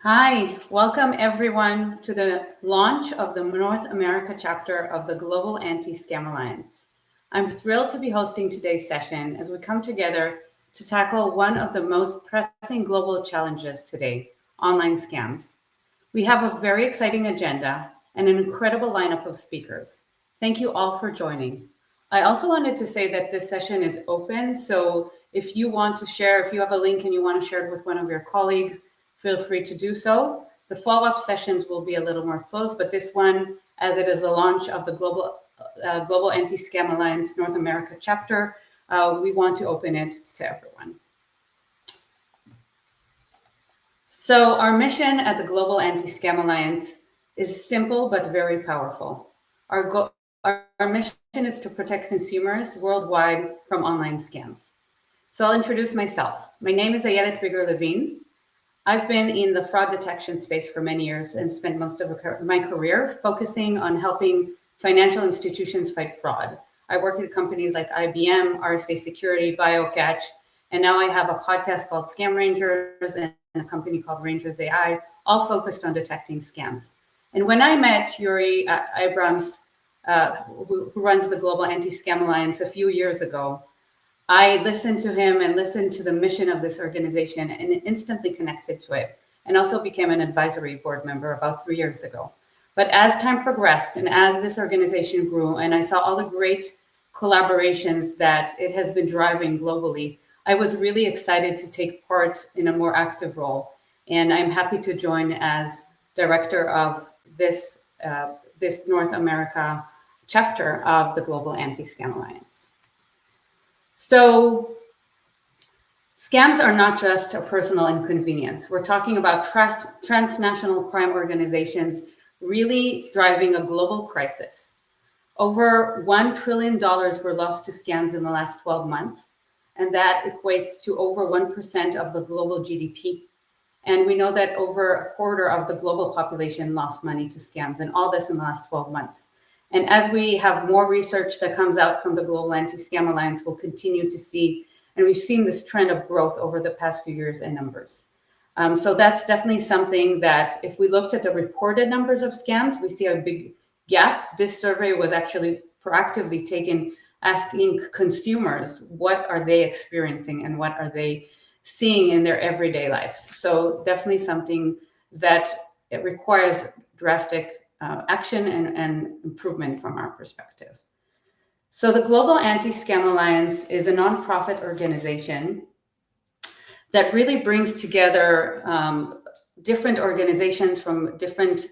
Hi, welcome everyone to the launch of the North America chapter of the Global Anti-Scam Alliance. I'm thrilled to be hosting today's session as we come together to tackle one of the most pressing global challenges today, online scams. We have a very exciting agenda and an incredible lineup of speakers. Thank you all for joining. I also wanted to say that this session is open, so if you want to share, if you have a link and you want to share it with one of your colleagues, feel free to do so. The follow-up sessions will be a little more closed, but this one, as it is the launch of the Global Anti-Scam Alliance North America Chapter, we want to open it to everyone. So our mission at the Global Anti-Scam Alliance is simple but very powerful. Our mission is to protect consumers worldwide from online scams. So I'll introduce myself. My name is Ayelet Biger-Levin. I've been in the fraud detection space for many years and spent most of my career focusing on helping financial institutions fight fraud. I work at companies like IBM, RSA Security, BioCatch, and now I have a podcast called Scam Rangers and a company called Rangers AI, all focused on detecting scams. And when I met Yuri Abrams, who runs the Global Anti-Scam Alliance a few years ago, I listened to him and listened to the mission of this organization and instantly connected to it, and also became an advisory board member about 3 years ago. But as time progressed and as this organization grew and I saw all the great collaborations that it has been driving globally, I was really excited to take part in a more active role. And I'm happy to join as director of this North America chapter of the Global Anti-Scam Alliance. So scams are not just a personal inconvenience. We're talking about transnational crime organizations really driving a global crisis. Over $1 trillion were lost to scams in the last 12 months, and that equates to over 1% of the global GDP. And we know that over a quarter of the global population lost money to scams, and all this in the last 12 months. And as we have more research that comes out from the Global Anti-Scam Alliance, we'll continue to see, and we've seen this trend of growth over the past few years in numbers. So that's definitely something that if we looked at the reported numbers of scams, we see a big gap. This survey was actually proactively taken, asking consumers, what are they experiencing and what are they seeing in their everyday lives? So definitely something that it requires drastic action and improvement from our perspective. So the Global Anti-Scam Alliance is a nonprofit organization that really brings together different organizations from different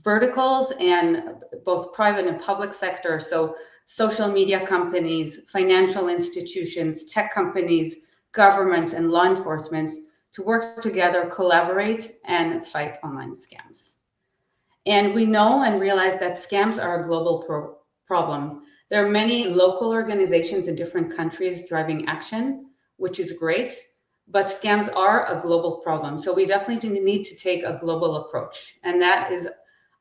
verticals and both private and public sector. So social media companies, financial institutions, tech companies, government, and law enforcement to work together, collaborate, and fight online scams. And we know and realize that scams are a global problem. There are many local organizations in different countries driving action, which is great, but scams are a global problem. So we definitely need to take a global approach. And that is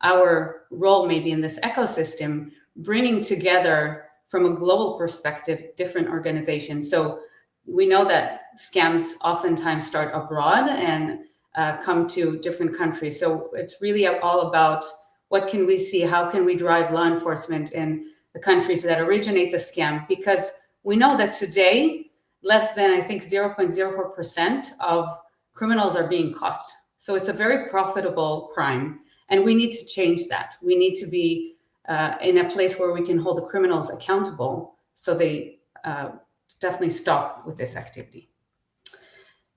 our role maybe in this ecosystem, bringing together from a global perspective, different organizations. So we know that scams oftentimes start abroad and come to different countries. So it's really all about what can we see, how can we drive law enforcement in the countries that originate the scam? Because we know that today, less than, I think, 0.04% of criminals are being caught. So it's a very profitable crime, and we need to change that. We need to be in a place where we can hold the criminals accountable so they definitely stop with this activity.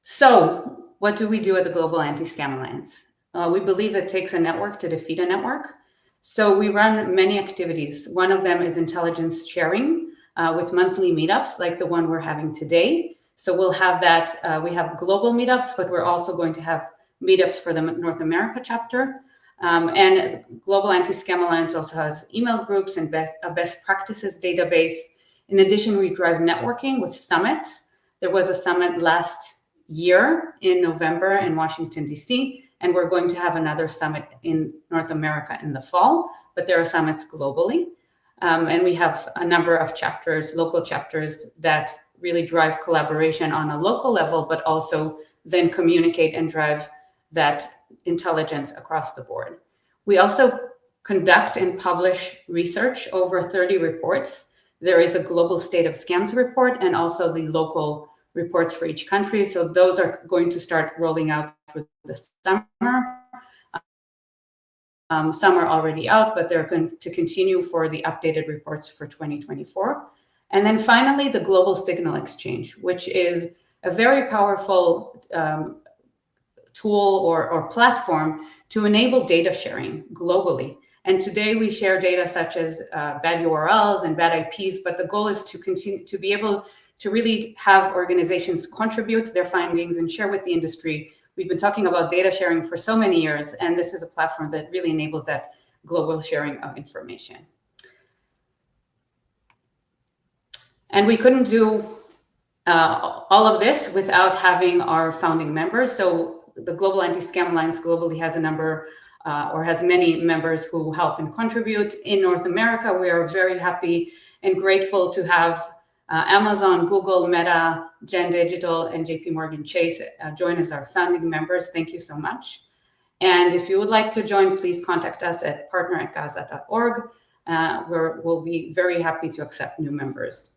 So what do we do at the Global Anti-Scam Alliance? We believe it takes a network to defeat a network. So we run many activities. One of them is intelligence sharing with monthly meetups like the one we're having today. So we'll have that. We have global meetups, but we're also going to have meetups for the North America chapter. And Global Anti-Scam Alliance also has email groups and a best practices database. In addition, we drive networking with summits. There was a summit last year in November in Washington, D.C., and we're going to have another summit in North America in the fall, but there are summits globally. And we have a number of chapters, local chapters, that really drive collaboration on a local level, but also then communicate and drive that intelligence across the board. We also conduct and publish research over 30 reports. There is a global state of scams report and also the local reports for each country. So those are going to start rolling out through the summer. Some are already out, but they're going to continue for the updated reports for 2024. And then finally, the Global Signal Exchange, which is a very powerful tool or platform to enable data sharing globally. And today we share data such as bad URLs and bad IPs, but the goal is to continue to be able to really have organizations contribute their findings and share with the industry. We've been talking about data sharing for so many years, and this is a platform that really enables that global sharing of information. And we couldn't do all of this without having our founding members. So the Global Anti-Scam Alliance globally has a number or has many members who help and contribute. In North America, we are very happy and grateful to have Amazon, Google, Meta, Gen Digital, and JPMorgan Chase join as our founding members. Thank you so much. And if you would like to join, please contact us at partner@gasa.org. We'll be very happy to accept new members.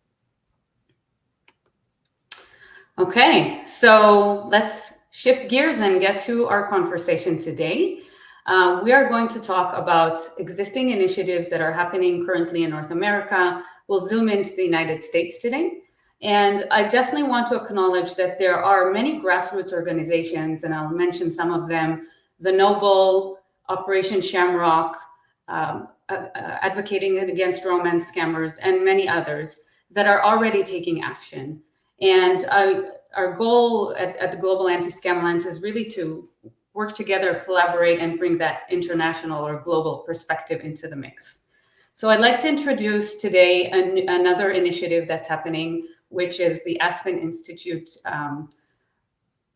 Okay, so let's shift gears and get to our conversation today. We are going to talk about existing initiatives that are happening currently in North America. We'll zoom into the United States today. And I definitely want to acknowledge that there are many grassroots organizations, and I'll mention some of them: the Noble, Operation Shamrock, Advocating Against Romance Scammers, and many others that are already taking action. And our goal at the Global Anti-Scam Alliance is really to work together, collaborate, and bring that international or global perspective into the mix. So I'd like to introduce today another initiative that's happening, which is the Aspen Institute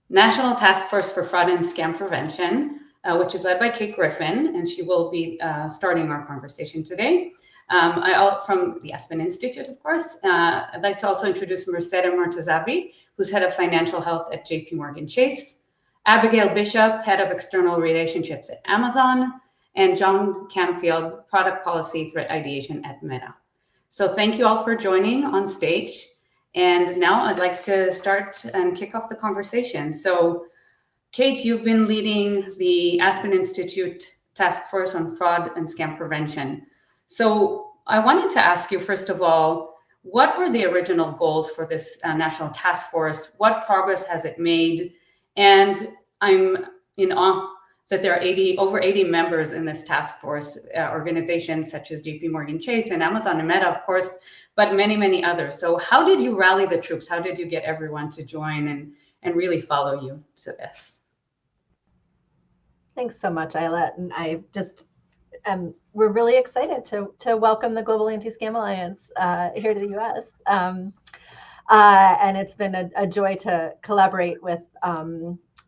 National Task Force for Fraud and Scam Prevention, which is led by Kate Griffin, and she will be starting our conversation today. From the Aspen Institute, of course. I'd like to also introduce Mercedeh Mortazavi, who's head of financial health at JPMorgan Chase, Abigail Bishop, head of external relationships at Amazon, and Jon Camfield, product policy threat ideation at Meta. So thank you all for joining on stage. And now I'd like to start and kick off the conversation. So Kate, you've been leading the Aspen Institute Task Force on Fraud and Scam Prevention. So I wanted to ask you, first of all, what were the original goals for this national task force? What progress has it made? And I'm in awe that there are over 80 members in this task force, organizations such as JPMorgan Chase and Amazon and Meta, of course, but many, many others. So how did you rally the troops? How did you get everyone to join and really follow you to this? Thanks so much, Ayelet. And I just we're really excited to welcome the Global Anti-Scam Alliance here to the U.S. And it's been a joy to collaborate with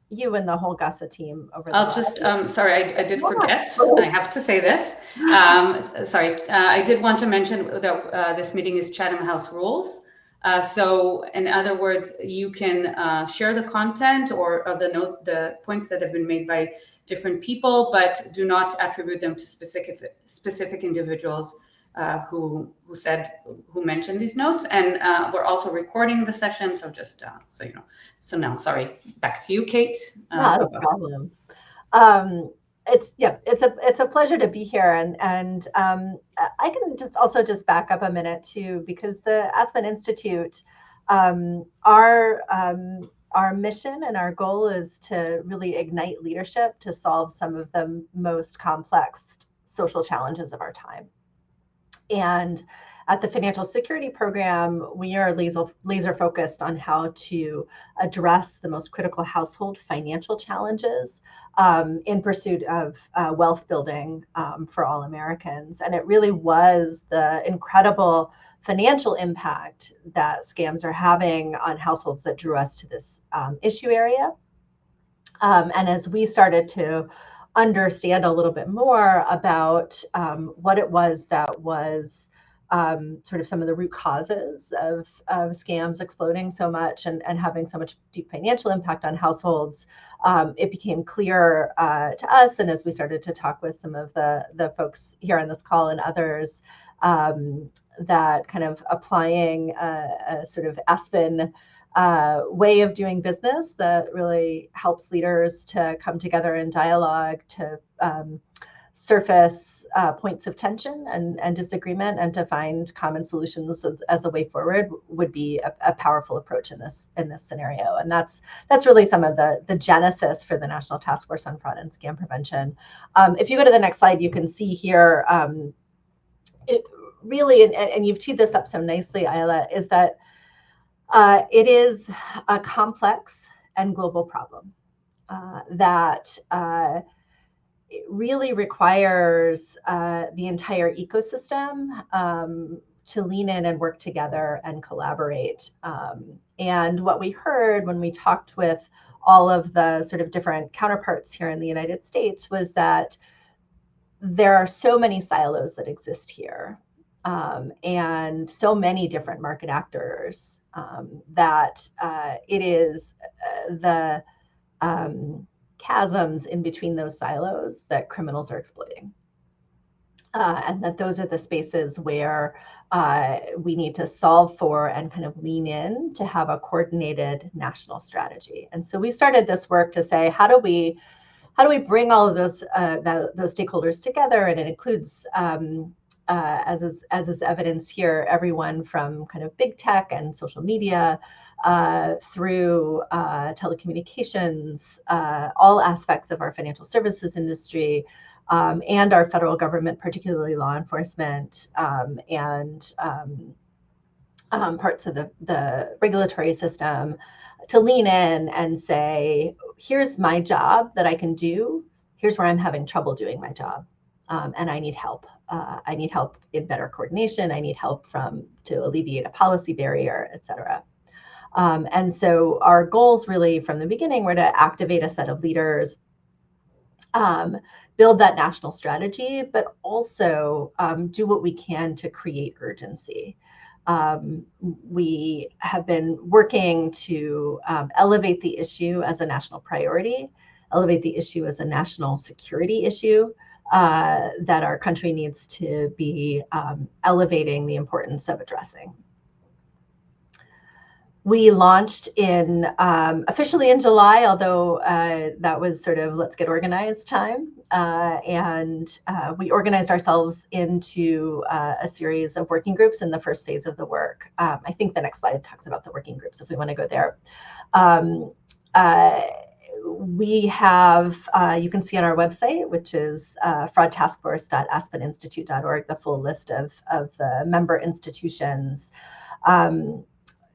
you and the whole GASA team over the last year. Sorry, I did forget. I have to say this. I did want to mention that this meeting is Chatham House rules. So in other words, you can share the content or the points that have been made by different people, but do not attribute them to specific individuals who mentioned these notes. And we're also recording the session, so just so you know. So now, sorry, back to you, Kate. Not a problem. It's a pleasure to be here, and I can just back up a minute too, because the Aspen Institute, our mission and our goal is to really ignite leadership to solve some of the most complex social challenges of our time. And at the Financial Security Program, we are laser focused on how to address the most critical household financial challenges in pursuit of wealth building for all Americans. And it really was the incredible financial impact that scams are having on households that drew us to this issue area. And as we started to understand a little bit more about what it was that was sort of some of the root causes of scams exploding so much and having so much deep financial impact on households, it became clear to us, and as we started to talk with some of the folks here on this call and others, that kind of applying a sort of Aspen way of doing business that really helps leaders to come together in dialogue, to surface points of tension and disagreement, and to find common solutions as a way forward would be a powerful approach in this scenario. And that's really some of the genesis for the National Task Force on Fraud and Scam Prevention. If you go to the next slide, you can see here, it really, and you've teed this up so nicely, Ayelet, is that it is a complex and global problem that it really requires the entire ecosystem to lean in and work together and collaborate. And what we heard when we talked with all of the sort of different counterparts here in the United States was that there are so many silos that exist here, and so many different market actors, that it is the chasms in between those silos that criminals are exploiting. And that those are the spaces where we need to solve for and kind of lean in to have a coordinated national strategy. And so we started this work to say, how do we bring all of those stakeholders together? And it includes, as is evidence here, everyone from kind of big tech and social media through telecommunications, all aspects of our financial services industry, and our federal government, particularly law enforcement, and parts of the regulatory system, to lean in and say, here's my job that I can do. Here's where I'm having trouble doing my job. And I need help. I need help in better coordination. I need help to alleviate a policy barrier, et cetera. And so our goals really from the beginning were to activate a set of leaders, build that national strategy, but also do what we can to create urgency. We have been working to elevate the issue as a national priority, elevate the issue as a national security issue that our country needs to be elevating the importance of addressing. We launched officially in July, although that was sort of let's get organized time. And we organized ourselves into a series of working groups in the first phase of the work. I think the next slide talks about the working groups if we want to go there. We have, you can see on our website, which is fraudtaskforce.aspeninstitute.org, the full list of the member institutions.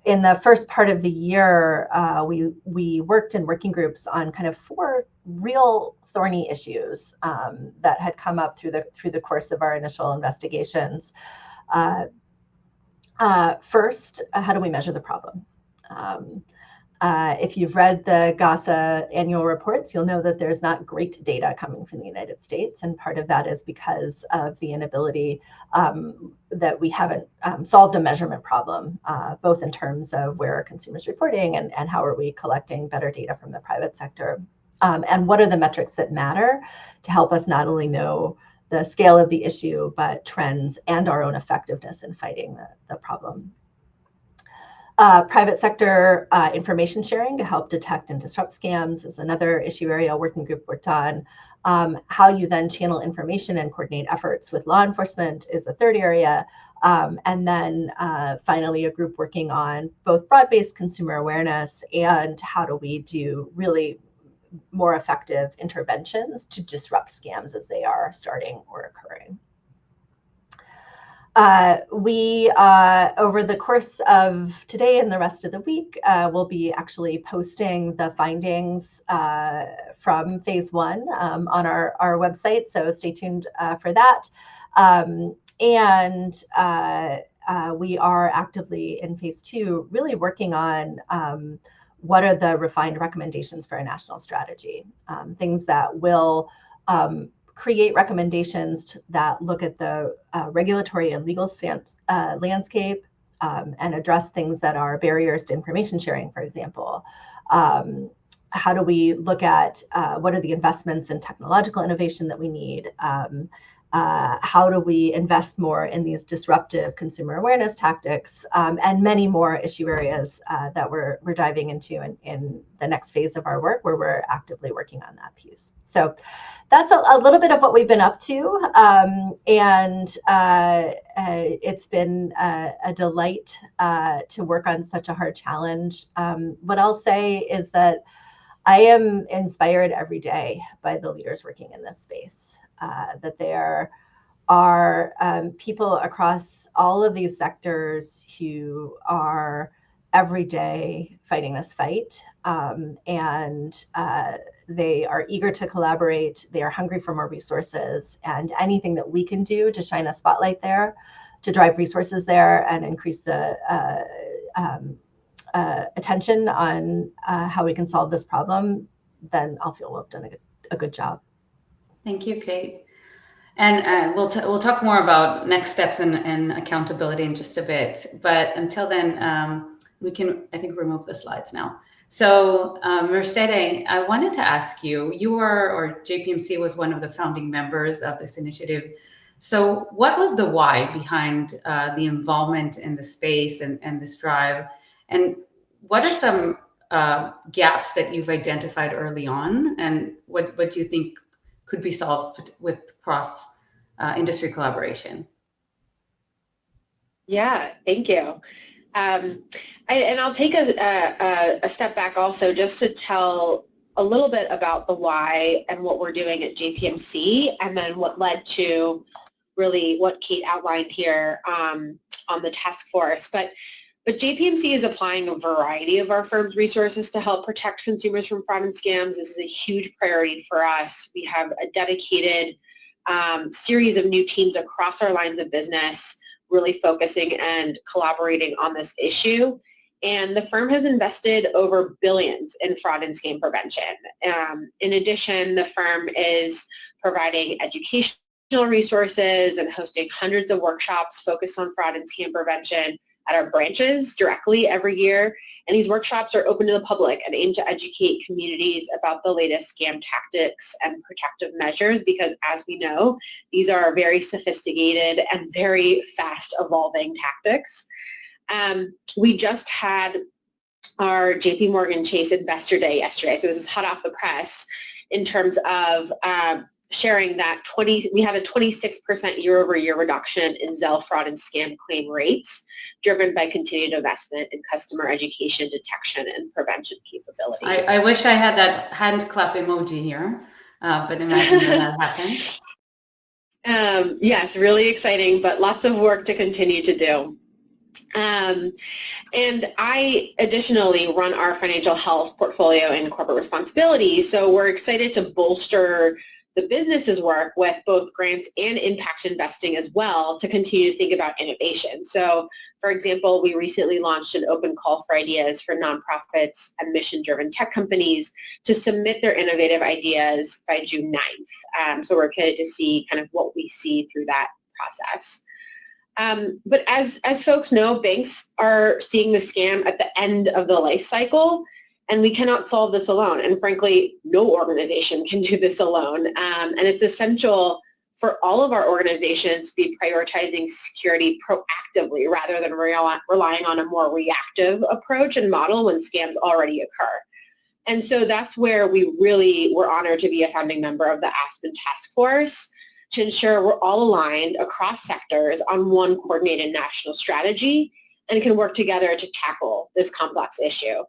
In the first part of the year, we worked in working groups on kind of 4 real thorny issues that had come up through the course of our initial investigations. First, how do we measure the problem? If you've read the GASA annual reports, you'll know that there's not great data coming from the United States. And part of that is because of the inability that we haven't solved a measurement problem, both in terms of where are consumers reporting and how are we collecting better data from the private sector. And what are the metrics that matter to help us not only know the scale of the issue, but trends and our own effectiveness in fighting the problem. Private sector information sharing to help detect and disrupt scams is another issue area a working group worked on. How you then channel information and coordinate efforts with law enforcement is a third area. And then finally, a group working on both broad-based consumer awareness and how do we do really more effective interventions to disrupt scams as they are starting or occurring. We, over the course of today and the rest of the week, will be actually posting the findings from phase 1 on our website, so stay tuned for that. And we are actively in phase 2, really working on what are the refined recommendations for a national strategy, things that will create recommendations that look at the regulatory and legal landscape and address things that are barriers to information sharing, for example. How do we look at what are the investments in technological innovation that we need? How do we invest more in these disruptive consumer awareness tactics, and many more issue areas that we're diving into in the next phase of our work, where we're actively working on that piece. So that's a little bit of what we've been up to, and it's been a delight to work on such a hard challenge. What I'll say is that I am inspired every day by the leaders working in this space. That there are people across all of these sectors who are every day fighting this fight, and they are eager to collaborate. They are hungry for more resources, and anything that we can do to shine a spotlight there, to drive resources there, and increase the attention on how we can solve this problem, then I'll feel we've done a good job. Thank you, Kate. And we'll talk more about next steps and accountability in just a bit. But until then, we can, I think, remove the slides now. So Mercedeh, I wanted to ask you, or JPMC was one of the founding members of this initiative. So what was the why behind the involvement in the space and this drive? And what are some gaps that you've identified early on? And what do you think could be solved with cross industry collaboration? Yeah, thank you. And I'll take a step back also just to tell a little bit about the why and what we're doing at JPMC, and then what led to really what Kate outlined here on the task force. But JPMC is applying a variety of our firm's resources to help protect consumers from fraud and scams. This is a huge priority for us. We have a dedicated series of new teams across our lines of business, really focusing and collaborating on this issue. And the firm has invested over billions in fraud and scam prevention. In addition, the firm is providing educational resources and hosting hundreds of workshops focused on fraud and scam prevention at our branches directly every year. And these workshops are open to the public and aim to educate communities about the latest scam tactics and protective measures, because as we know, these are very sophisticated and very fast evolving tactics. We just had our JPMorgan Chase Investor Day yesterday, so this is hot off the press in terms of sharing that we had a 26% year-over-year reduction in Zelle fraud and scam claim rates, driven by continued investment in customer education, detection, and prevention capabilities. I wish I had that hand clap emoji here, but imagine that happened. Yes, really exciting, but lots of work to continue to do. And I additionally run our financial health portfolio and corporate responsibility, so we're excited to bolster the business's work with both grants and impact investing as well to continue to think about innovation. So, for example, we recently launched an open call for ideas for nonprofits and mission-driven tech companies to submit their innovative ideas by June 9th. So we're excited to see kind of what we see through that process. But as folks know, banks are seeing the scam at the end of the life cycle, and we cannot solve this alone. And frankly, no organization can do this alone. And it's essential for all of our organizations to be prioritizing security proactively rather than relying on a more reactive approach and model when scams already occur. And so that's where we really were honored to be a founding member of the Aspen task force to ensure we're all aligned across sectors on one coordinated national strategy and can work together to tackle this complex issue.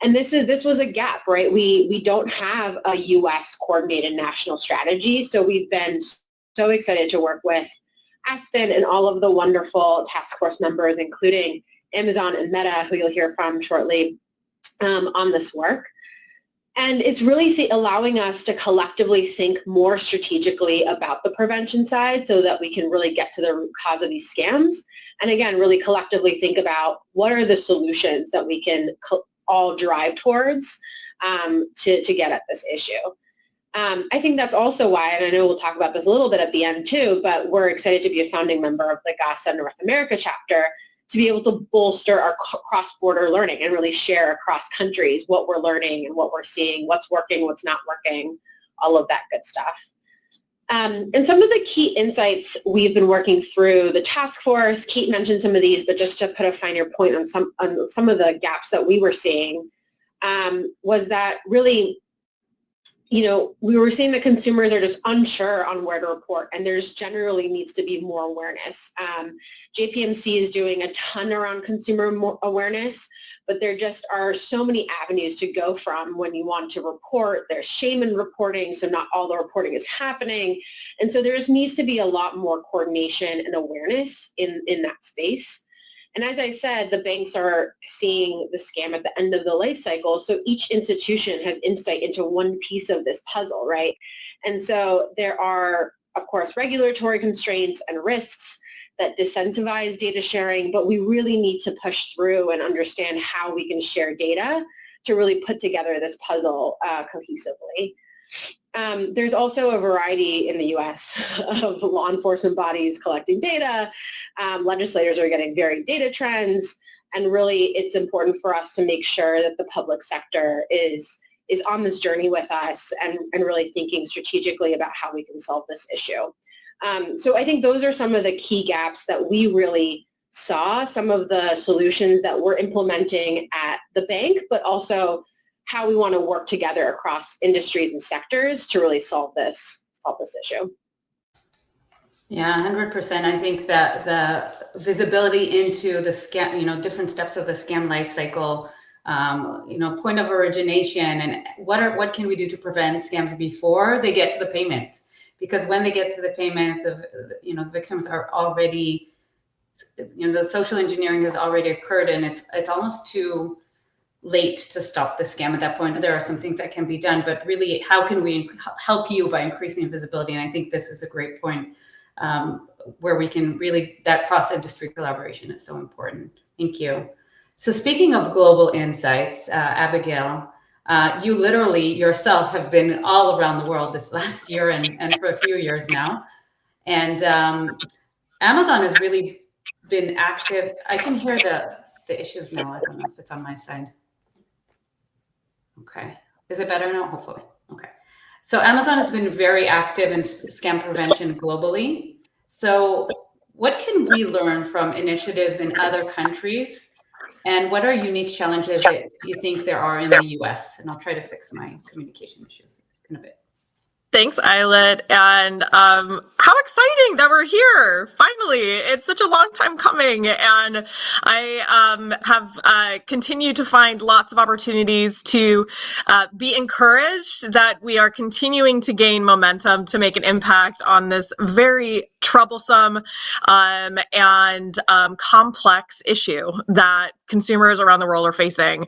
And this was a gap, right? We don't have a U.S. coordinated national strategy, so we've been so excited to work with Aspen and all of the wonderful task force members, including Amazon and Meta, who you'll hear from shortly, on this work. And it's really allowing us to collectively think more strategically about the prevention side so that we can really get to the root cause of these scams. And again, really collectively think about what are the solutions that we can all drive towards to get at this issue. I think that's also why, and I know we'll talk about this a little bit at the end too, but we're excited to be a founding member of the GASA North America Chapter to be able to bolster our cross-border learning and really share across countries what we're learning and what we're seeing, what's working, what's not working, all of that good stuff. And some of the key insights we've been working through the task force, Kate mentioned some of these, but just to put a finer point on some of the gaps that we were seeing, was that really, we were seeing that consumers are just unsure on where to report, and there's generally needs to be more awareness. JPMC is doing a ton around consumer awareness, but there just are so many avenues to go from when you want to report. There's shame in reporting, so not all the reporting is happening. And so there just needs to be a lot more coordination and awareness in that space. And as I said, the banks are seeing the scam at the end of the life cycle. So each institution has insight into one piece of this puzzle, right? And so there are, of course, regulatory constraints and risks that disincentivize data sharing, but we really need to push through and understand how we can share data to really put together this puzzle cohesively. There's also a variety in the U.S. of law enforcement bodies collecting data. Legislators are getting varied data trends, and really it's important for us to make sure that the public sector is on this journey with us and really thinking strategically about how we can solve this issue. So I think those are some of the key gaps that we really saw, some of the solutions that we're implementing at the bank, but also how we want to work together across industries and sectors to really solve this issue. Yeah, 100%. I think that the visibility into the scam, different steps of the scam life cycle, point of origination, and what can we do to prevent scams before they get to the payment? Because when they get to the payment, the victims are already, the social engineering has already occurred, and it's almost too late to stop the scam at that point. There are some things that can be done, but really, how can we help you by increasing visibility? And I think this is a great point where we can really, that cross-industry collaboration is so important. Thank you. So speaking of global insights, Abigail, you literally yourself have been all around the world this last year and for a few years now. And Amazon has really been active. I can hear the issues now. I don't know if it's on my side. Okay. Is it better now? Hopefully. Okay. So Amazon has been very active in scam prevention globally. So what can we learn from initiatives in other countries? And what are unique challenges that you think there are in the US? And I'll try to fix my communication issues in a bit. Thanks, Ayelet. And how exciting that we're here. Finally, it's such a long time coming. And I have continued to find lots of opportunities to be encouraged that we are continuing to gain momentum to make an impact on this very troublesome and complex issue that consumers around the world are facing.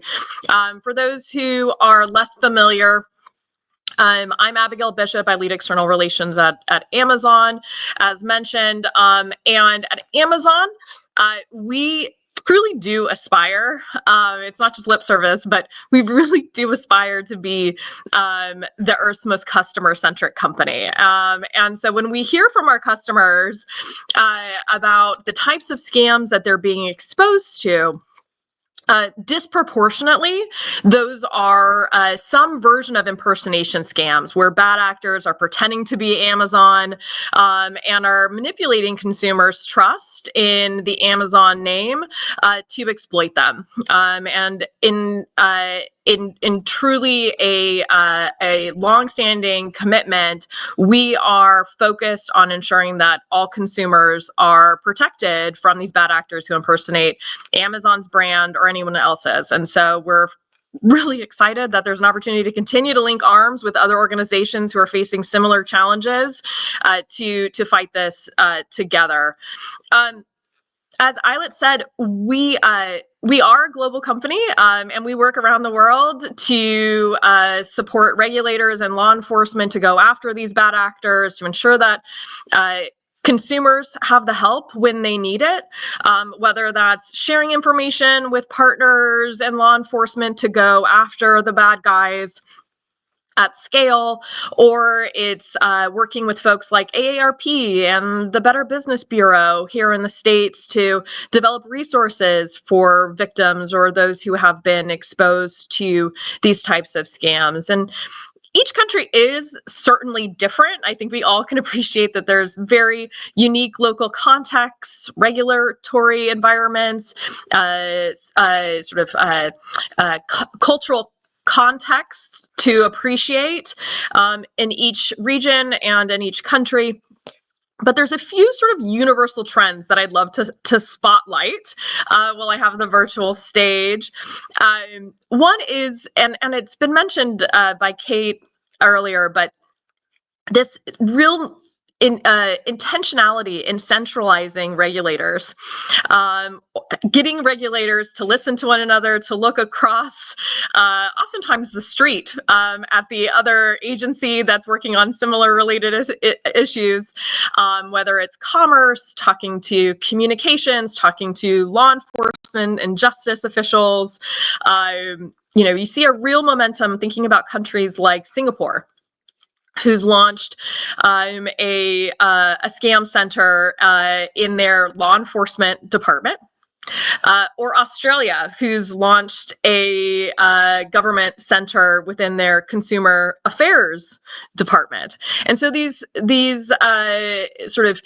For those who are less familiar, I'm Abigail Bishop. I lead external relations at Amazon, as mentioned. And at Amazon, we truly do aspire. It's not just lip service, but we really do aspire to be the Earth's most customer-centric company. And so when we hear from our customers about the types of scams that they're being exposed to, disproportionately, those are some version of impersonation scams where bad actors are pretending to be Amazon and are manipulating consumers' trust in the Amazon name to exploit them. And in truly a longstanding commitment, we are focused on ensuring that all consumers are protected from these bad actors who impersonate Amazon's brand or anyone else's. And so we're really excited that there's an opportunity to continue to link arms with other organizations who are facing similar challenges to fight this together. As Ayelet said, we are a global company, and we work around the world to support regulators and law enforcement to go after these bad actors, to ensure that consumers have the help when they need it, whether that's sharing information with partners and law enforcement to go after the bad guys, at scale, or it's working with folks like AARP and the Better Business Bureau here in the States to develop resources for victims or those who have been exposed to these types of scams. And each country is certainly different. I think we all can appreciate that there's very unique local contexts, regulatory environments, cultural contexts to appreciate in each region and in each country. But there's a few sort of universal trends that I'd love to spotlight while I have the virtual stage. One is, and it's been mentioned by Kate earlier, but this real intentionality in centralizing regulators, getting regulators to listen to one another, to look across oftentimes the street at the other agency that's working on similar related issues, whether it's commerce, talking to communications, talking to law enforcement and justice officials. You see a real momentum thinking about countries like Singapore, who's launched a scam center in their law enforcement department, or Australia, who's launched a government center within their consumer affairs department. And so these sort of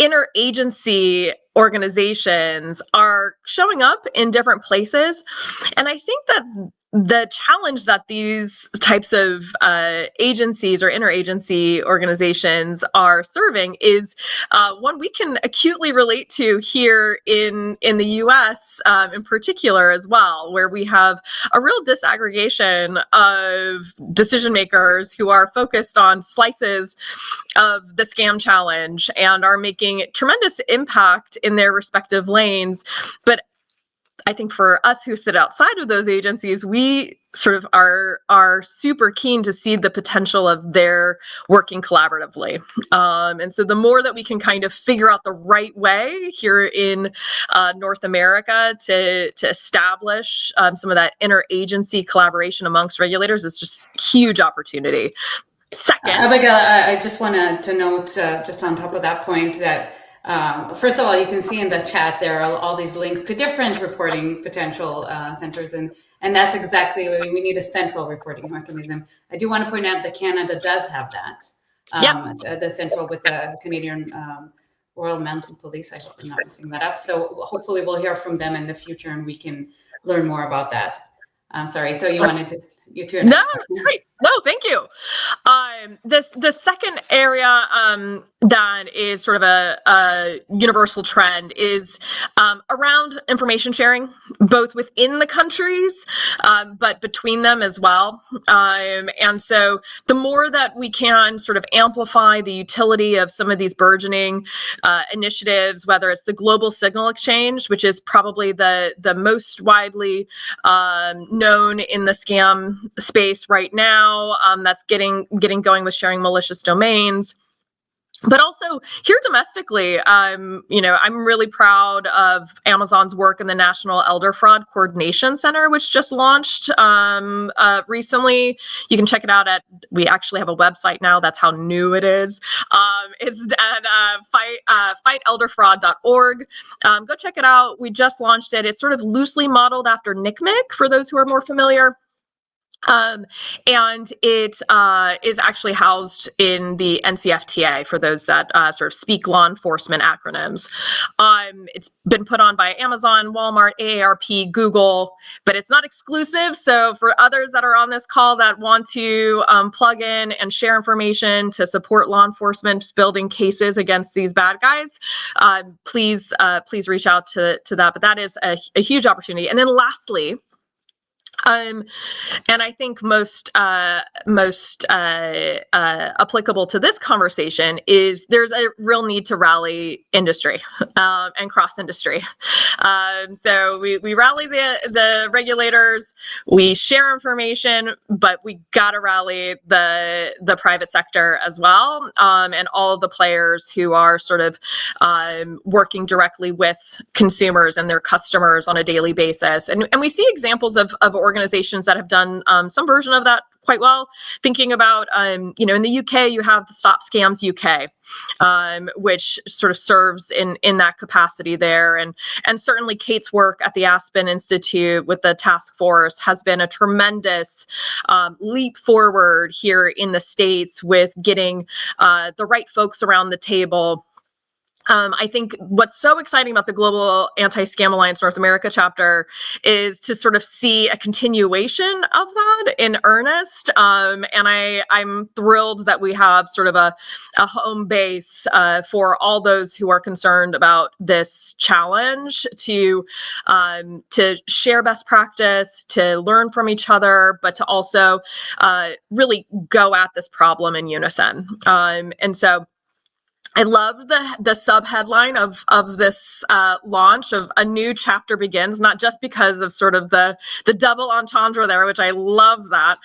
interagency organizations are showing up in different places. And I think that the challenge that these types of agencies or interagency organizations are serving is one we can acutely relate to here in the US in particular as well, where we have a real disaggregation of decision makers who are focused on slices of the scam challenge and are making tremendous impact in their respective lanes. But I think for us who sit outside of those agencies, we sort of are super keen to see the potential of their working collaboratively. And so the more that we can kind of figure out the right way here in North America to establish some of that interagency collaboration amongst regulators is just a huge opportunity. Second, Abigail, I just wanted to note, just on top of that point, that first of all, you can see in the chat there are all these links to different reporting potential centers, and that's exactly what we need, a central reporting mechanism. I do want to point out that Canada does have that, the central with the Canadian Royal Mounted Police. I hope I'm not messing that up. So hopefully we'll hear from them in the future and we can learn more about that. I'm sorry. So you wanted to, you two. No, great. No, thank you. The second area that is sort of a universal trend is around information sharing, both within the countries, but between them as well. And so the more that we can sort of amplify the utility of some of these burgeoning initiatives, whether it's the Global Signal Exchange, which is probably the most widely known in the scam space right now, that's getting going with sharing malicious domains. But also here domestically, I'm really proud of Amazon's work in the National Elder Fraud Coordination Center, which just launched recently. You can check it out we actually have a website now. That's how new it is. It's at fightelderfraud.org. Go check it out. We just launched it. It's sort of loosely modeled after NCMEC for those who are more familiar. And it is actually housed in the NCFTA for those that sort of speak law enforcement acronyms. It's been put on by Amazon, Walmart, AARP, Google, but it's not exclusive. So for others that are on this call that want to plug in and share information to support law enforcement building cases against these bad guys, please reach out to that. But that is a huge opportunity. And then lastly, and I think most applicable to this conversation is there's a real need to rally industry and cross industry. So we rally the regulators, we share information, but we got to rally the private sector as well, and all of the players who are sort of working directly with consumers and their customers on a daily basis. And we see examples of organizations that have done some version of that quite well. Thinking about, in the UK, you have the Stop Scams UK, which sort of serves in that capacity there. And certainly Kate's work at the Aspen Institute with the task force has been a tremendous leap forward here in the States with getting the right folks around the table. I think what's so exciting about the Global Anti-Scam Alliance North America chapter is to sort of see a continuation of that in earnest. And I'm thrilled that we have sort of a home base for all those who are concerned about this challenge to share best practice, to learn from each other, but to also really go at this problem in unison. And so I love the sub headline of this launch of A New Chapter Begins, not just because of sort of the double entendre there, which I love that,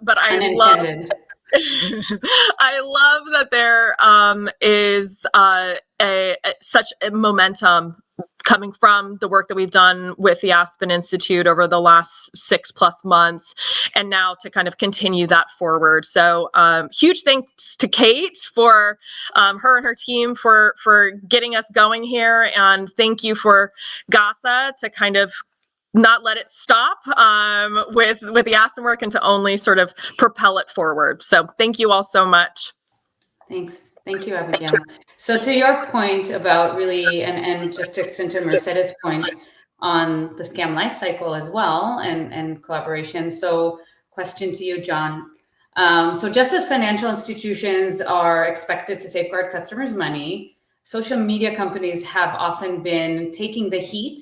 but I Unintended. I love that there is such a momentum coming from the work that we've done with the Aspen Institute over the last 6+ months, and now to kind of continue that forward. So huge thanks to Kate for her and her team for getting us going here, and thank you for GASA to kind of not let it stop with the Aspen work and to only sort of propel it forward. So thank you all so much. Thanks. Thank you, Abigail. So to your point about really, and just to extend to Mercedeh's point on the scam life cycle as well and collaboration. So question to you, Jon. So just as financial institutions are expected to safeguard customers' money, social media companies have often been taking the heat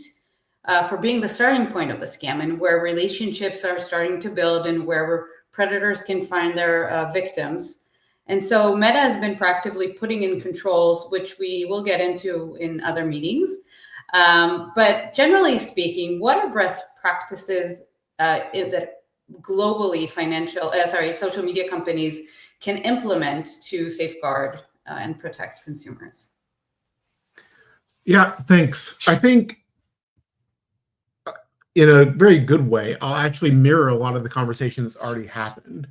for being the starting point of the scam, and where relationships are starting to build and where predators can find their victims. And so Meta has been proactively putting in controls, which we will get into in other meetings. But generally speaking, what are best practices that globally social media companies can implement to safeguard and protect consumers? Yeah, thanks. I think in a very good way, I'll actually mirror a lot of the conversation that's already happened,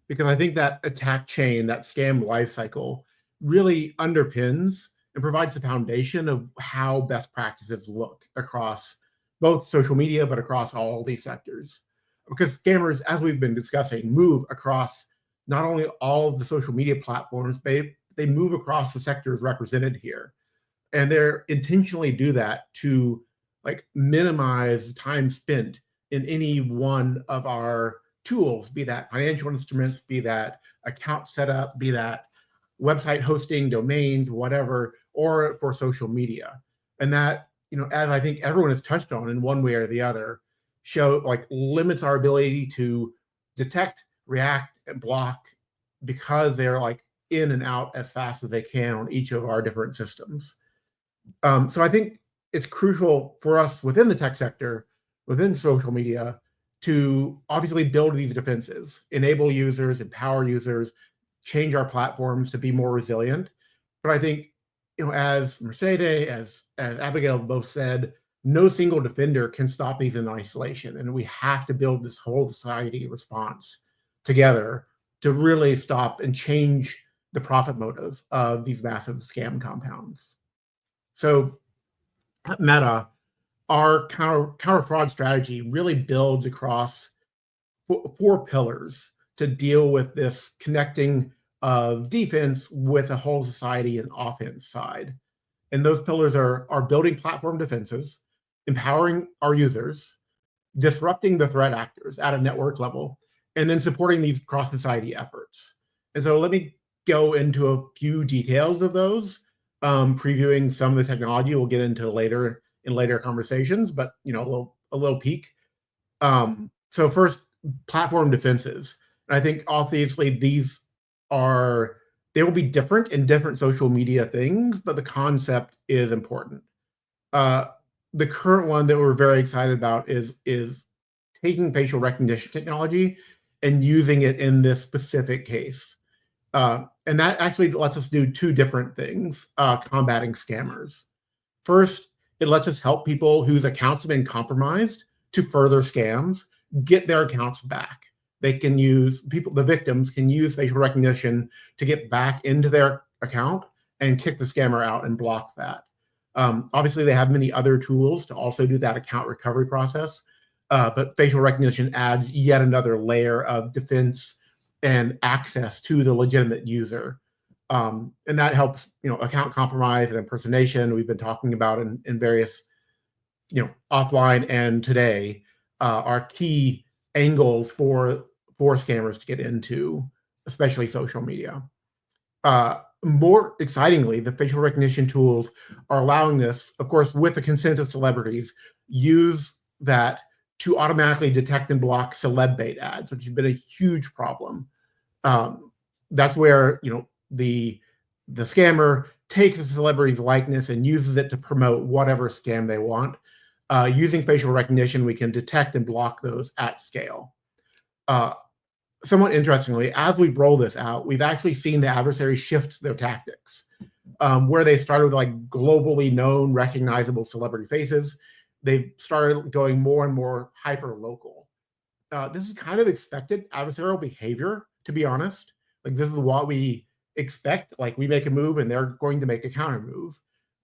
because I think that attack chain, that scam life cycle, really underpins and provides the foundation of how best practices look across both social media, but across all these sectors. Because scammers, as we've been discussing, move across not only all of the social media platforms, but they move across the sectors represented here. And they're intentionally do that to minimize the time spent in any one of our tools, be that financial instruments, be that account setup, be that website hosting, domains, whatever, or for social media. And that, as I think everyone has touched on in one way or the other, limits our ability to detect, react, and block, because they're in and out as fast as they can on each of our different systems. So I think it's crucial for us within the tech sector, within social media, to obviously build these defenses, enable users, empower users, change our platforms to be more resilient. But I think, as Mercedeh, as Abigail both said, no single defender can stop these in isolation. And we have to build this whole society response together to really stop and change the profit motive of these massive scam compounds. So at Meta, our counter fraud strategy really builds across 4 pillars to deal with this connecting of defense with a whole society and offense side. And those pillars are building platform defenses, empowering our users, disrupting the threat actors at a network level, and then supporting these cross-society efforts. And so let me go into a few details of those, previewing some of the technology we'll get into later in later conversations, but a little peek. So first, platform defenses. And I think obviously they will be different in different social media things, but the concept is important. The current one that we're very excited about is taking facial recognition technology and using it in this specific case. And that actually lets us do 2 different things, combating scammers. First, it lets us help people whose accounts have been compromised to further scams get their accounts back. the victims can use facial recognition to get back into their account and kick the scammer out and block that. Obviously, they have many other tools to also do that account recovery process, but facial recognition adds yet another layer of defense and access to the legitimate user. And that helps, account compromise and impersonation we've been talking about in various, offline and today are key angles for scammers to get into, especially social media. More excitingly, the facial recognition tools are allowing this, of course, with the consent of celebrities, use that to automatically detect and block celeb bait ads, which has been a huge problem. That's where the scammer takes a celebrity's likeness and uses it to promote whatever scam they want. Using facial recognition, we can detect and block those at scale. Somewhat interestingly, as we roll this out, we've actually seen the adversaries shift their tactics. Where they started with like globally known, recognizable celebrity faces, they've started going more and more hyper local. This is kind of expected adversarial behavior, to be honest. Like, this is what we expect. Like, we make a move and they're going to make a counter move.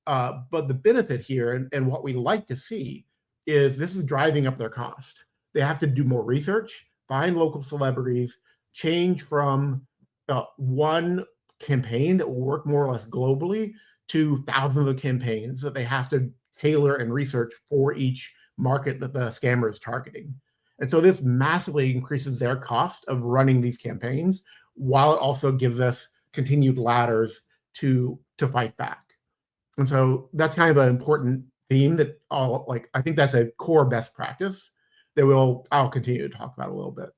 But the benefit here, and what we like to see, is this is driving up their cost. They have to do more research, find local celebrities, change from one campaign that will work more or less globally to thousands of campaigns that they have to tailor and research for each market that the scammer is targeting. And so this massively increases their cost of running these campaigns, while it also gives us continued ladders to fight back. And so that's kind of an important theme that I think that's a core best practice that I'll continue to talk about a little bit.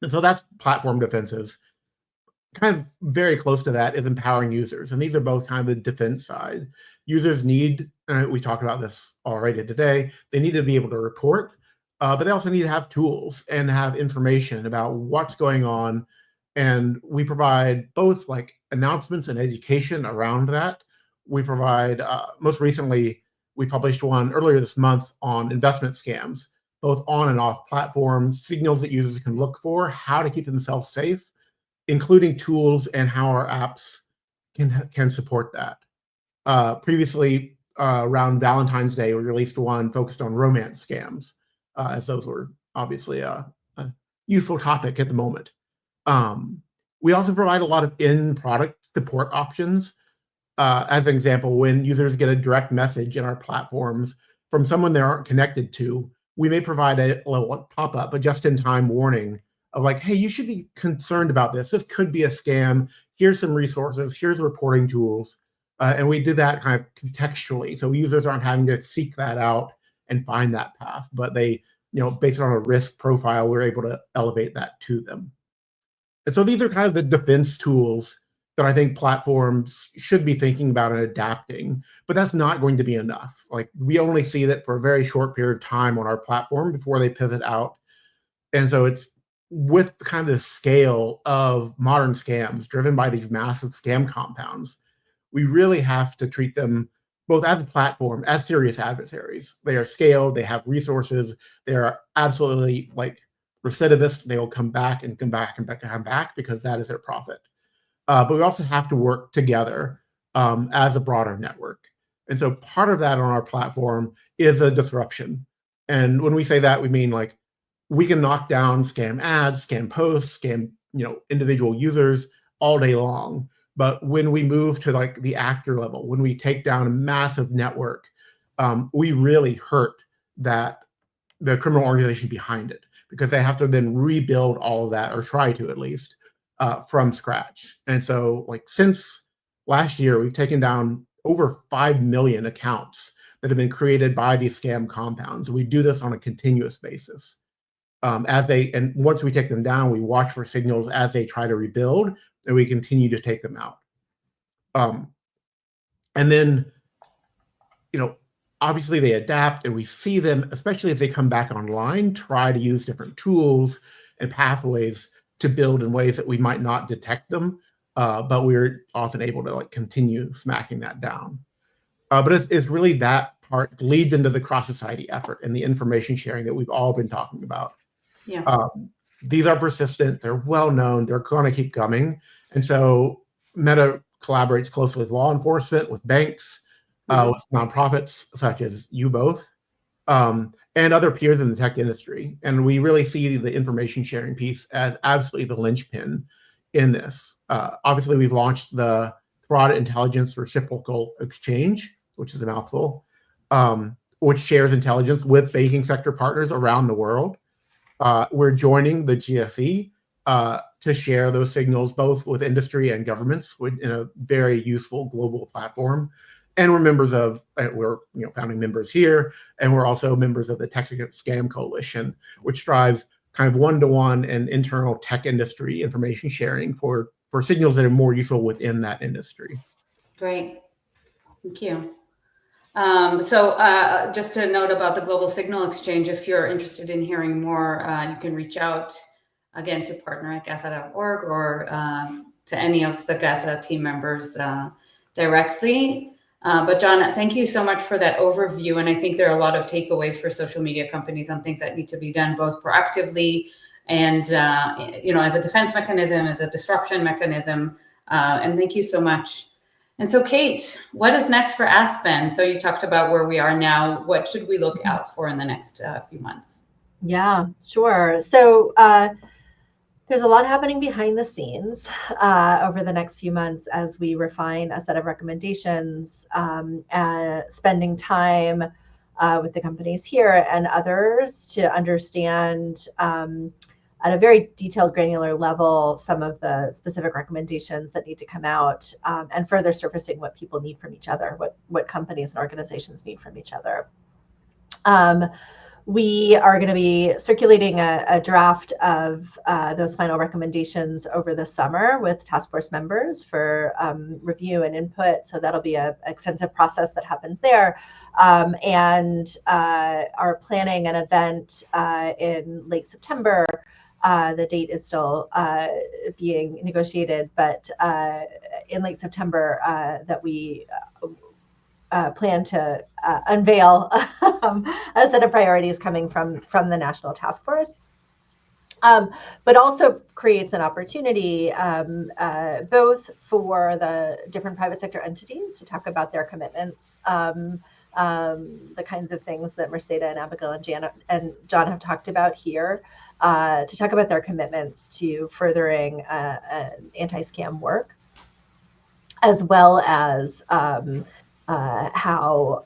And so that's platform defenses. Kind of very close to that is empowering users. And these are both kind of the defense side. Users need, we talked about this already today, they need to be able to report, but they also need to have tools and have information about what's going on. And we provide both like announcements and education around that. We provide, most recently, we published one earlier this month on investment scams, both on and off platforms, signals that users can look for, how to keep themselves safe, including tools and how our apps can support that. Previously, around Valentine's Day, we released one focused on romance scams, as those were obviously a useful topic at the moment. We also provide a lot of in-product support options. As an example, when users get a direct message in our platforms from someone they aren't connected to, we may provide a little pop-up, a just-in-time warning of like, hey, you should be concerned about this. This could be a scam. Here's some resources. Here's reporting tools. And we do that kind of contextually. So users aren't having to seek that out and find that path, but they, based on a risk profile, we're able to elevate that to them. And so these are kind of the defense tools that I think platforms should be thinking about and adapting, but that's not going to be enough. Like, we only see that for a very short period of time on our platform before they pivot out. And so it's with kind of the scale of modern scams driven by these massive scam compounds, we really have to treat them both as a platform, as serious adversaries. They are scaled, they have resources, they are absolutely like recidivist. They will come back and come back and come back because that is their profit. But we also have to work together as a broader network. And so part of that on our platform is a disruption. And when we say that, we mean like we can knock down scam ads, scam posts, scam individual users all day long. But when we move to like the actor level, when we take down a massive network, we really hurt the criminal organization behind it, because they have to then rebuild all of that, or try to at least, from scratch. And so like since last year, we've taken down over 5 million accounts that have been created by these scam compounds. We do this on a continuous basis. And once we take them down, we watch for signals as they try to rebuild, and we continue to take them out. And then, obviously they adapt, and we see them, especially as they come back online, try to use different tools and pathways to build in ways that we might not detect them, but we're often able to like continue smacking that down. But it's really that part leads into the cross-society effort and the information sharing that we've all been talking about. Yeah. these are persistent, they're well known, they're going to keep coming. And so Meta collaborates closely with law enforcement, with banks, with nonprofits such as you both, and other peers in the tech industry. And we really see the information sharing piece as absolutely the linchpin in this. Obviously, we've launched the Fraud Intelligence Reciprocal Exchange, which is a mouthful, which shares intelligence with banking sector partners around the world. We're joining the GSE to share those signals both with industry and governments in a very useful global platform. And we're members of, we're founding members here, and we're also members of the Tech Against Scam Coalition, which drives kind of one-to-one and internal tech industry information sharing for signals that are more useful within that industry. Great, thank you. Just to note about the Global Signal Exchange, if you're interested in hearing more, you can reach out again to partner@gasa.org or to any of the GASA team members directly. But Jon, thank you so much for that overview. And I think there are a lot of takeaways for social media companies on things that need to be done both proactively and, as a defense mechanism, as a disruption mechanism. And thank you so much. And so, Kate, what is next for Aspen? So you talked about where we are now. What should we look out for in the next few months? Yeah, sure. So there's a lot happening behind the scenes over the next few months as we refine a set of recommendations, spending time with the companies here and others to understand at a very detailed, granular level some of the specific recommendations that need to come out, and further surfacing what people need from each other, what companies and organizations need from each other. We are going to be circulating a draft of those final recommendations over the summer with task force members for review and input. So that'll be an extensive process that happens there. And are planning an event in late September. The date is still being negotiated, but in late September that we plan to unveil a set of priorities coming from the National Task Force, but also creates an opportunity both for the different private sector entities to talk about their commitments, the kinds of things that Mercedeh and Abigail and Jon have talked about here, to talk about their commitments to furthering anti-scam work, as well as how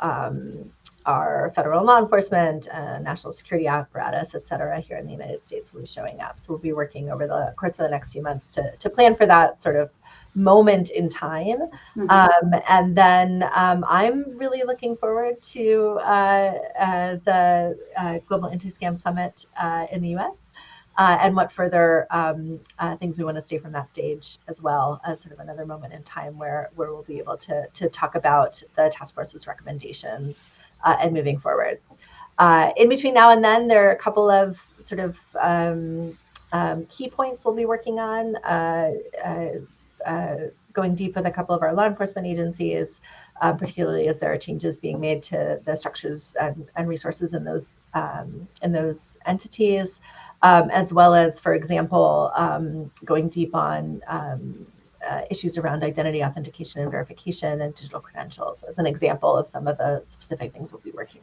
our federal law enforcement, national security apparatus, et cetera, here in the United States will be showing up. So we'll be working over the course of the next few months to plan for that sort of moment in time. And then I'm really looking forward to the Global Anti-Scam Summit in the US. And what further things we want to stay from that stage as well as sort of another moment in time where we'll be able to talk about the task force's recommendations and moving forward. In between now and then, there are a couple of sort of key points we'll be working on, going deep with a couple of our law enforcement agencies, particularly as there are changes being made to the structures and resources in those entities. As well as, for example, going deep on issues around identity authentication and verification and digital credentials as an example of some of the specific things we'll be working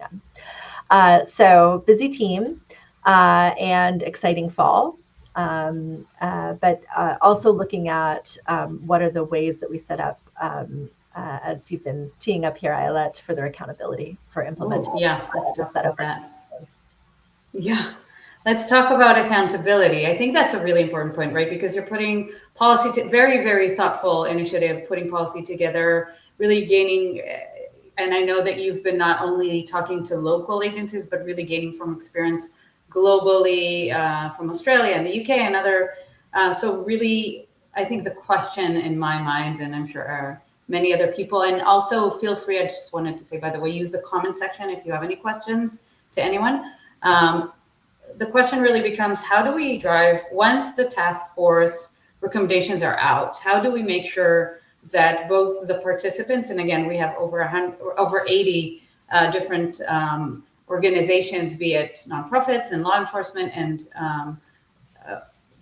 on. So busy team and exciting fall, but also looking at what are the ways that we set up, as you've been teeing up here, Ayelet, for their accountability for implementing. Yeah, let's talk about that. Yeah. Let's talk about accountability. I think that's a really important point, right? Because you're putting policy, very, very thoughtful initiative, putting policy together, really gaining, and I know that you've been not only talking to local agencies, but really gaining from experience globally, from Australia and the UK and other. So really, I think the question in my mind, and I'm sure many other people, and also feel free, I just wanted to say, by the way, use the comment section if you have any questions to anyone. The question really becomes, how do we drive, once the task force recommendations are out, how do we make sure that both the participants, and again, we have over 80 different organizations, be it nonprofits and law enforcement and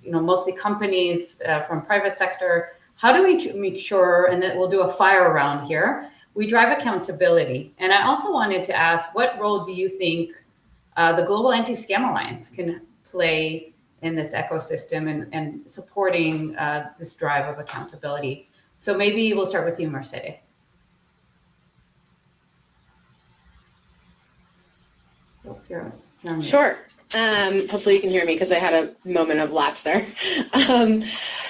mostly companies from private sector. How do we make sure, and that we'll do a fire round here, we drive accountability? And I also wanted to ask, what role do you think the Global Anti-Scam Alliance can play in this ecosystem and supporting this drive of accountability? So maybe we'll start with you, Mercedeh. Oh, you're on mute. Sure. Hopefully you can hear me because I had a moment of lapse there.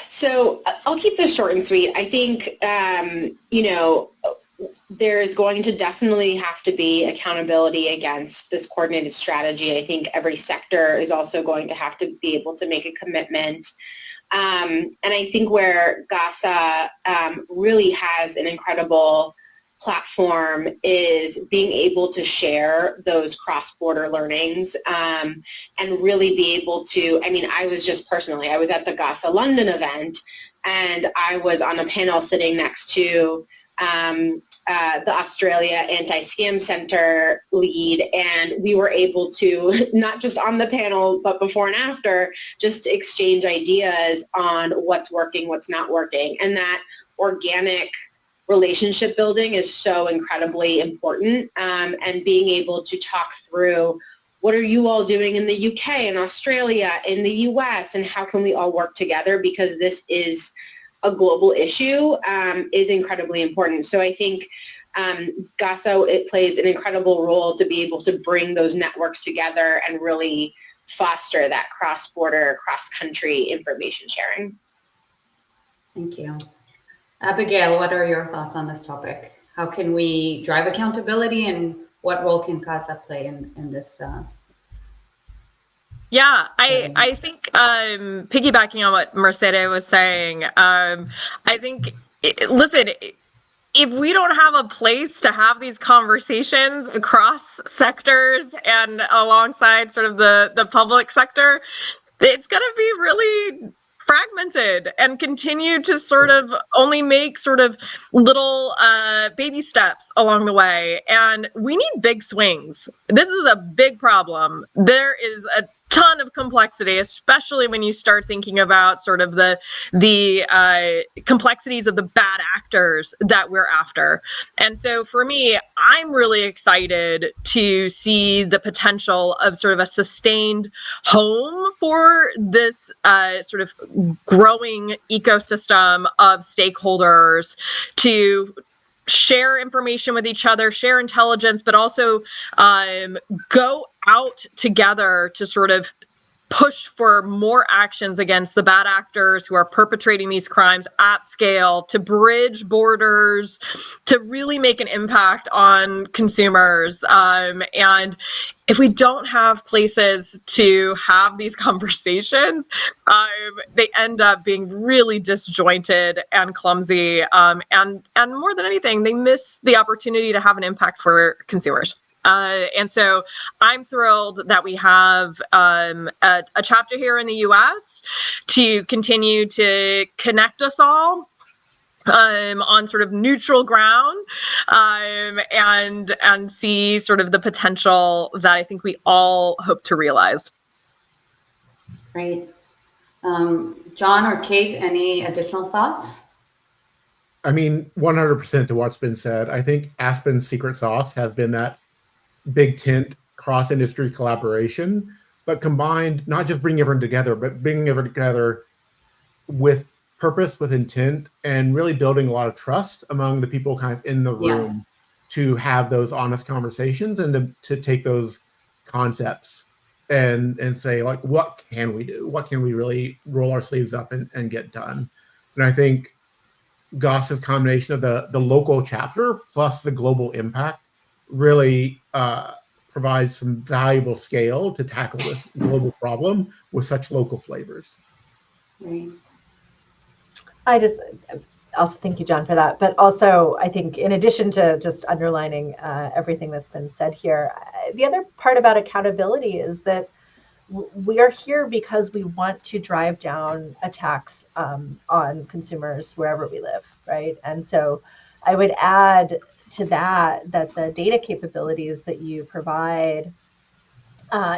So I'll keep this short and sweet. I think, there's going to definitely have to be accountability against this coordinated strategy. I think every sector is also going to have to be able to make a commitment. And I think where GASA really has an incredible platform is being able to share those cross-border learnings and really be able to, I was at the GASA London event, and I was on a panel sitting next to the Australia Anti-Scam Center lead, and we were able to, not just on the panel, but before and after, just exchange ideas on what's working, what's not working. And that organic relationship building is so incredibly important, and being able to talk through what are you all doing in the UK and Australia, in the US, and how can we all work together, because this is a global issue, is incredibly important. So I think GASA, it plays an incredible role to be able to bring those networks together and really foster that cross-border, cross-country information sharing. Thank you. Abigail, what are your thoughts on this topic? How can we drive accountability, and what role can GASA play in this? Yeah, I think piggybacking on what Mercedeh was saying, I think, listen, if we don't have a place to have these conversations across sectors and alongside sort of the public sector, it's going to be really fragmented and continue to sort of only make sort of little baby steps along the way. And we need big swings. This is a big problem. There is a ton of complexity, especially when you start thinking about sort of the complexities of the bad actors that we're after. And so for me, I'm really excited to see the potential of sort of a sustained home for this sort of growing ecosystem of stakeholders to share information with each other, share intelligence, but also go out together to sort of push for more actions against the bad actors who are perpetrating these crimes at scale, to bridge borders, to really make an impact on consumers. And if we don't have places to have these conversations, they end up being really disjointed and clumsy. And more than anything, they miss the opportunity to have an impact for consumers. And so I'm thrilled that we have a chapter here in the US to continue to connect us all on sort of neutral ground, and see sort of the potential that I think we all hope to realize. Great. Jon or Kate, any additional thoughts? 100% to what's been said. I think Aspen's secret sauce has been that big tent cross-industry collaboration, but combined, not just bringing everyone together, but bringing everyone together with purpose, with intent, and really building a lot of trust among the people kind of in the room to have those honest conversations and to take those concepts and say, like, what can we do? What can we really roll our sleeves up and get done? And I think GASA's combination of the local chapter plus the global impact really provides some valuable scale to tackle this global problem with such local flavors. Right. I just also thank you, Jon, for that. But also, I think in addition to just underlining everything that's been said here, the other part about accountability is that we are here because we want to drive down attacks on consumers wherever we live, right? And so I would add to that the data capabilities that you provide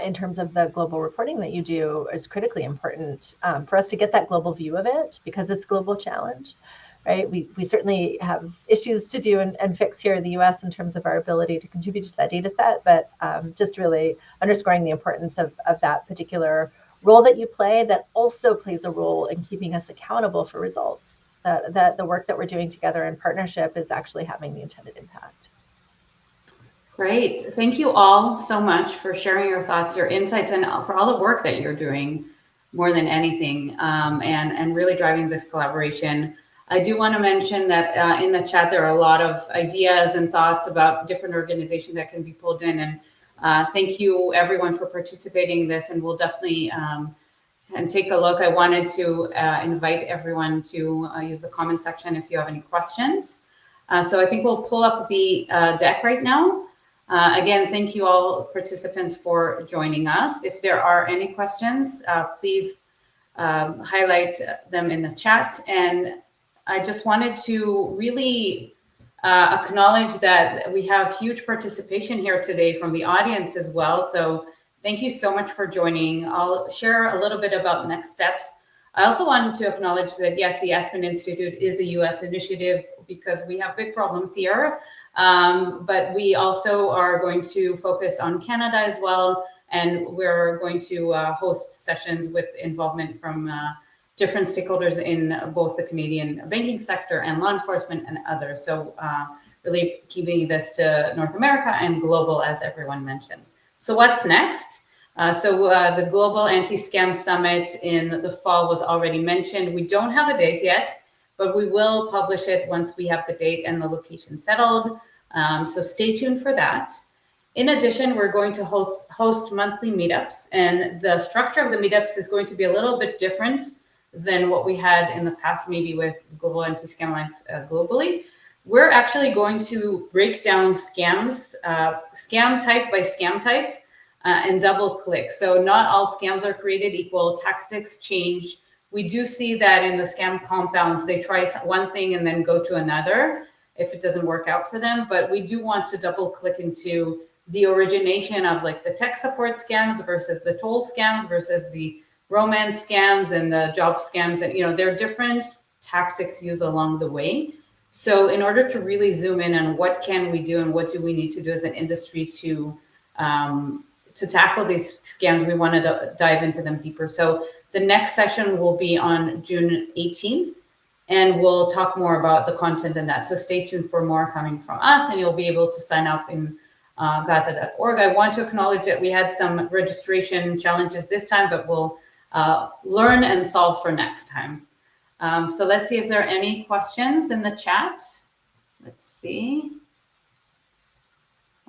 in terms of the global reporting that you do is critically important for us to get that global view of it, because it's a global challenge, right? We certainly have issues to do and fix here in the US in terms of our ability to contribute to that data set, but just really underscoring the importance of that particular role that you play, that also plays a role in keeping us accountable for results, that the work that we're doing together in partnership is actually having the intended impact. Great. Thank you all so much for sharing your thoughts, your insights, and for all the work that you're doing more than anything, and really driving this collaboration. I do want to mention that in the chat, there are a lot of ideas and thoughts about different organizations that can be pulled in. And thank you everyone for participating in this, and we'll definitely and take a look. I wanted to invite everyone to use the comment section if you have any questions. So I think we'll pull up the deck right now. Again, thank you all participants for joining us. If there are any questions, please highlight them in the chat. And I just wanted to really acknowledge that we have huge participation here today from the audience as well. So thank you so much for joining. I'll share a little bit about next steps. I also wanted to acknowledge that, yes, the Aspen Institute is a US initiative because we have big problems here. But we also are going to focus on Canada as well. And we're going to host sessions with involvement from different stakeholders in both the Canadian banking sector and law enforcement and others. So really keeping this to North America and global, as everyone mentioned. So what's next? The Global Anti-Scam Summit in the fall was already mentioned. We don't have a date yet, but we will publish it once we have the date and the location settled. So stay tuned for that. In addition, we're going to host monthly meetups, and the structure of the meetups is going to be a little bit different than what we had in the past, maybe with Global Anti-Scam Alliance globally. We're actually going to break down scams, scam type by scam type, and double click. So not all scams are created equal, tactics change. We do see that in the scam compounds, they try one thing and then go to another if it doesn't work out for them. But we do want to double click into the origination of like the tech support scams versus the toll scams versus the romance scams and the job scams. And, you know, there are different tactics used along the way. So in order to really zoom in on what can we do and what do we need to do as an industry to tackle these scams, we want to dive into them deeper. So the next session will be on June 18th, and we'll talk more about the content in that. So stay tuned for more coming from us, and you'll be able to sign up in GASA.org. I want to acknowledge that we had some registration challenges this time, but we'll learn and solve for next time. So let's see if there are any questions in the chat. Let's see.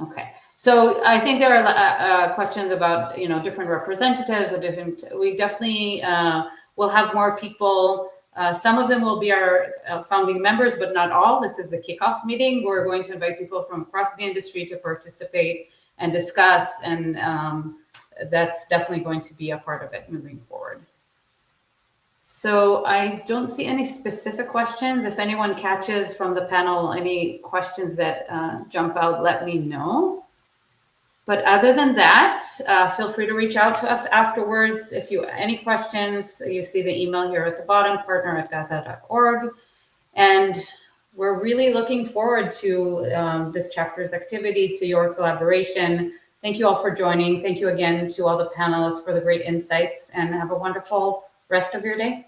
Okay. So I think there are questions about, you know, different representatives or different, we definitely will have more people. Some of them will be our founding members, but not all. This is the kickoff meeting. We're going to invite people from across the industry to participate and discuss, and that's definitely going to be a part of it moving forward. So I don't see any specific questions. If anyone catches from the panel any questions that jump out, let me know. But other than that, feel free to reach out to us afterwards. If you any questions, you see the email here at the bottom, partner@gasa.org. And we're really looking forward to this chapter's activity, to your collaboration. Thank you all for joining. Thank you again to all the panelists for the great insights, and have a wonderful rest of your day.